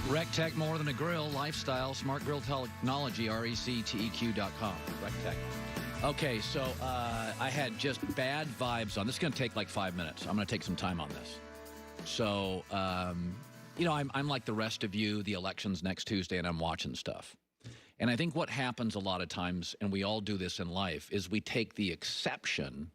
RecTech, more than a grill, lifestyle, smart grill technology, recteq.com. RecTech. Okay, so I had just bad vibes on this. Is going to take like 5 minutes. I'm going to take some time on this. So, I'm like the rest of you. The election's next Tuesday, and I'm watching stuff. And I think what happens a lot of times, and we all do this in life, is we take the exception,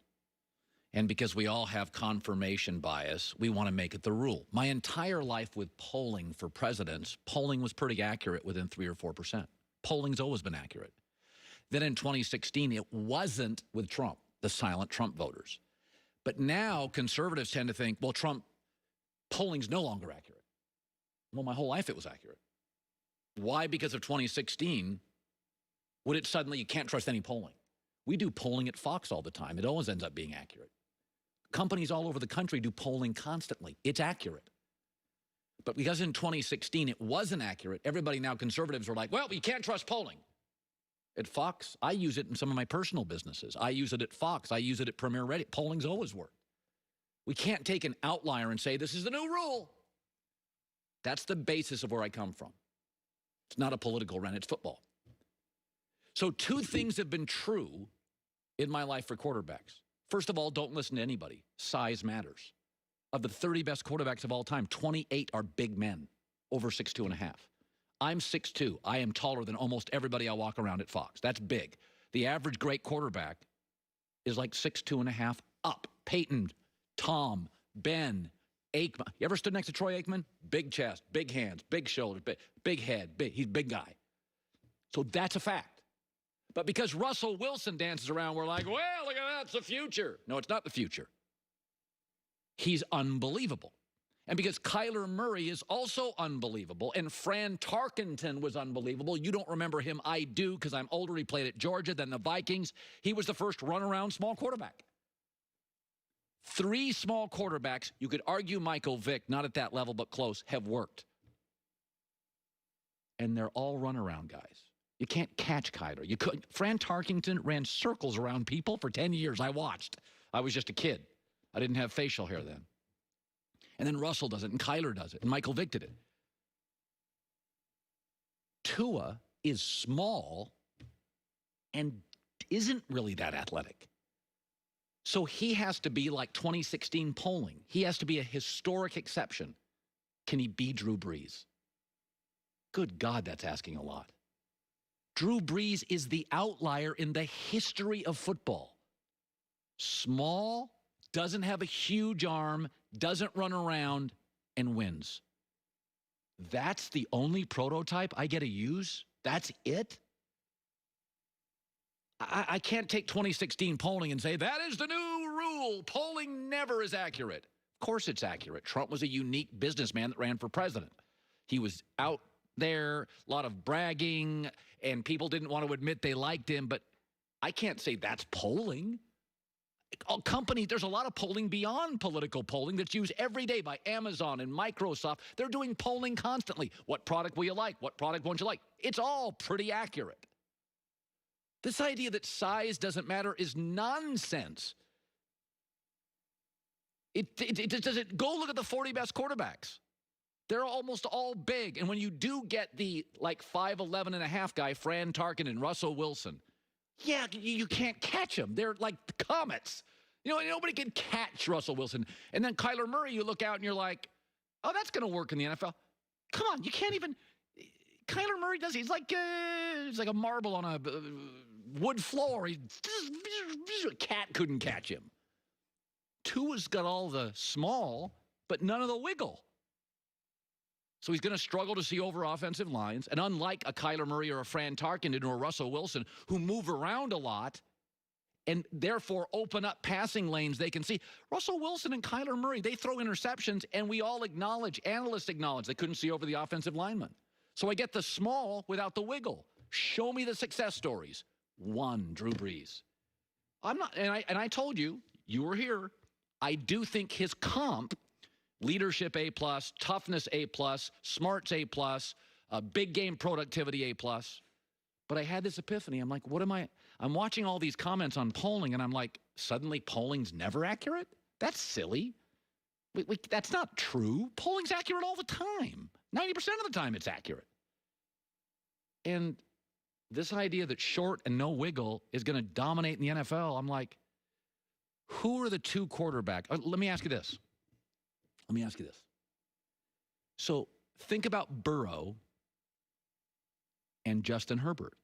and because we all have confirmation bias, we want to make it the rule. My entire life with polling for presidents, polling was pretty accurate within 3 or 4%. Polling's always been accurate. Then in 2016, it wasn't with Trump, the silent Trump voters. But now conservatives tend to think, well, polling's no longer accurate. Well, my whole life it was accurate. Why? Because of 2016, would it suddenly, you can't trust any polling? We do polling at Fox all the time. It always ends up being accurate. Companies all over the country do polling constantly. It's accurate. But because in 2016 it wasn't accurate, everybody now, conservatives are like, well, you can't trust polling. At Fox, I use it in some of my personal businesses. I use it at Fox. I use it at Premier Radio. Polling's always worked. We can't take an outlier and say, this is the new rule. That's the basis of where I come from. It's not a political rant, it's football. So 2 things have been true in my life for quarterbacks. First of all, don't listen to anybody. Size matters. Of the 30 best quarterbacks of all time, 28 are big men, over 6'2½". I'm 6'2". I am taller than almost everybody I walk around at Fox. That's big. The average great quarterback is like 6'2½" up. Peyton, Tom, Ben, Aikman. You ever stood next to Troy Aikman? Big chest, big hands, big shoulders, big head. He's a big guy. So that's a fact. But because Russell Wilson dances around, we're like, well, look at that, it's the future. No, it's not the future. He's unbelievable. And because Kyler Murray is also unbelievable, and Fran Tarkenton was unbelievable. You don't remember him. I do, because I'm older. He played at Georgia, then the Vikings. He was the first runaround small quarterback. 3 small quarterbacks, you could argue Michael Vick, not at that level, but close, have worked. And they're all runaround guys. You can't catch Kyler. You couldn't. Fran Tarkenton ran circles around people for 10 years. I watched. I was just a kid. I didn't have facial hair then. And then Russell does it, and Kyler does it, and Michael Vick did it. Tua is small and isn't really that athletic. So he has to be like 2016 polling. He has to be a historic exception. Can he be Drew Brees? Good God, that's asking a lot. Drew Brees is the outlier in the history of football. Small, doesn't have a huge arm, doesn't run around, and wins. That's the only prototype I get to use? That's it? I can't take 2016 polling and say, that is the new rule. Polling never is accurate. Of course it's accurate. Trump was a unique businessman that ran for president. He was out there, a lot of bragging, and people didn't want to admit they liked him, but I can't say that's polling. There's a lot of polling beyond political polling that's used every day by Amazon and Microsoft. They're doing polling constantly. What product will you like? What product won't you like? It's all pretty accurate. This idea that size doesn't matter is nonsense. Go look at the 40 best quarterbacks. They're almost all big. And when you do get the like 5'11 and a half guy, Fran Tarkenton and Russell Wilson, yeah, you can't catch them. They're like comets. You know, nobody can catch Russell Wilson. And then Kyler Murray, you look out and you're like, oh, that's going to work in the NFL. Come on, you can't even. Kyler Murray does. He's like a marble on a wood floor. A cat couldn't catch him. Tua's got all the small, but none of the wiggle. So he's going to struggle to see over offensive lines. And unlike a Kyler Murray or a Fran Tarkenton or a Russell Wilson, who move around a lot and therefore open up passing lanes they can see, Russell Wilson and Kyler Murray, they throw interceptions, and we all acknowledge, analysts acknowledge, they couldn't see over the offensive lineman. So I get the small without the wiggle. Show me the success stories. 1, Drew Brees. I'm not, and I told you, you were here, I do think his comp, leadership A+, toughness A+, smarts A+, big game productivity A+. But I had this epiphany. I'm like, what am I? I'm watching all these comments on polling, and I'm like, suddenly polling's never accurate? That's silly. That's not true. Polling's accurate all the time. 90% of the time it's accurate. And this idea that short and no wiggle is going to dominate in the NFL, I'm like, who are the two quarterbacks? Let me ask you this. So think about Burrow and Justin Herbert.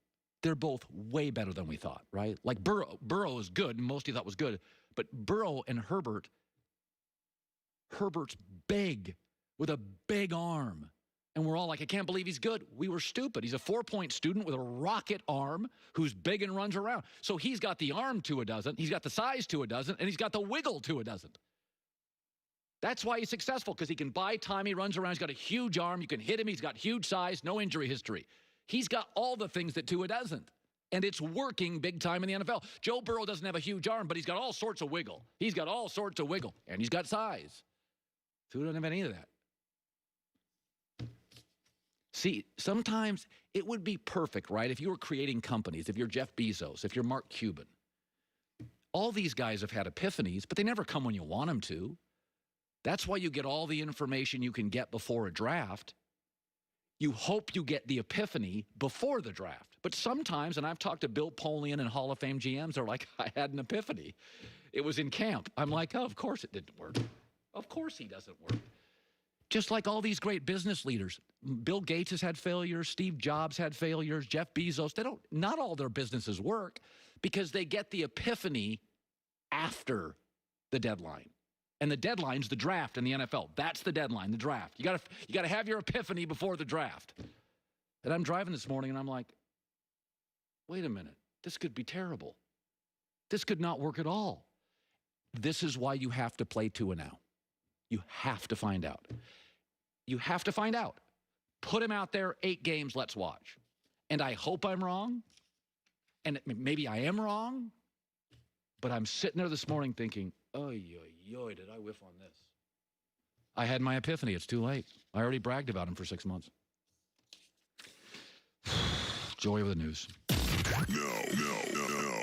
They're both way better than we thought, right? Like Burrow is good, and most of you thought was good, but Burrow and Herbert's big with a big arm. And we're all like, I can't believe he's good. We were stupid. He's a 4-point student with a rocket arm who's big and runs around. So he's got the arm Tua doesn't. He's got the size Tua doesn't. And he's got the wiggle Tua doesn't. That's why he's successful, because he can buy time. He runs around. He's got a huge arm. You can hit him. He's got huge size, no injury history. He's got all the things that Tua doesn't. And it's working big time in the NFL. Joe Burrow doesn't have a huge arm, but he's got all sorts of wiggle. He's got all sorts of wiggle. And he's got size. Tua doesn't have any of that. See, sometimes it would be perfect, right? If you were creating companies, if you're Jeff Bezos, if you're Mark Cuban, all these guys have had epiphanies, but they never come when you want them to. That's why you get all the information you can get before a draft. You hope you get the epiphany before the draft. But sometimes, and I've talked to Bill Polian and Hall of Fame GMs, they're like, I had an epiphany. It was in camp. I'm like, oh, of course it didn't work. Of course he doesn't work. Just like all these great business leaders. Bill Gates has had failures. Steve Jobs had failures. Jeff Bezos. Not all their businesses work because they get the epiphany after the deadline. And the deadline's the draft in the NFL. That's the deadline, the draft. You gotta have your epiphany before the draft. And I'm driving this morning and I'm like, wait a minute, this could be terrible. This could not work at all. This is why you have to play Tua now. You have to find out. You have to find out. Put him out there, 8 games, let's watch. And I hope I'm wrong. And maybe I am wrong. But I'm sitting there this morning thinking, oy, did I whiff on this? I had my epiphany. It's too late. I already bragged about him for 6 months. Joy of the news. No.